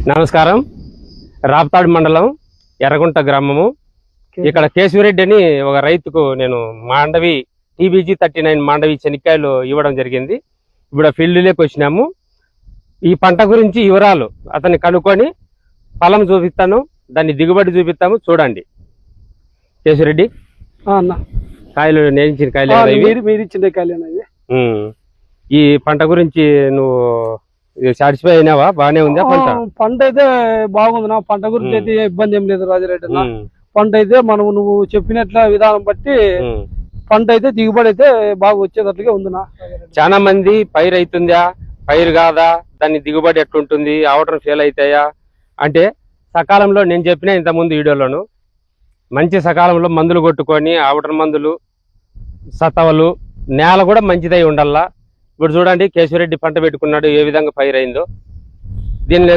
నమస్కారం. రాప్తాడు మండలం ఎర్రగుంట గ్రామము. ఇక్కడ కేశవరెడ్డి అని ఒక రైతుకు నేను మాండవి TBG 39 మాండవి చెనిక్కాయలు ఇవ్వడం జరిగింది. ఇప్పుడు ఫీల్డ్లోకి వచ్చినాము. ఈ పంట గురించి వివరాలు అతన్ని కనుక్కొని ఫలం చూపిస్తాను, దాన్ని దిగుబడి చూపిస్తాము. చూడండి కేశవరెడ్డి. కాయలు నేయించిన కాయలు మీరు ఇచ్చిన కాయలు. ఈ పంట గురించి నువ్వు సాటిస్ఫై అయినావా? బాగానే ఉందా పంట? పంట అయితే బాగుంది. నా పంట గురించి అయితే ఇబ్బంది ఏం లేదు రాజారెడ్డి. పంట అయితే మనం నువ్వు చెప్పినట్ల విధానం బట్టి పంట అయితే దిగుబడి అయితే బాగా వచ్చేటట్లుగా ఉంది. చాలా మంది పైరు అవుతుందా, పైరు కాదా, దాన్ని దిగుబడి ఎట్లుంటుంది, ఆవటం ఫెయిల్ అవుతాయా అంటే సకాలంలో నేను చెప్పిన ఇంతకుముందు వీడియోలోను మంచి సకాలంలో మందులు కొట్టుకొని ఆవటం మందులు, సతవలు, నేల కూడా మంచిదై ఉండాలా. ఇప్పుడు చూడండి కేశవరెడ్డి పంట పెట్టుకున్నాడు, ఏ విధంగా పైరైందో. దీనిలో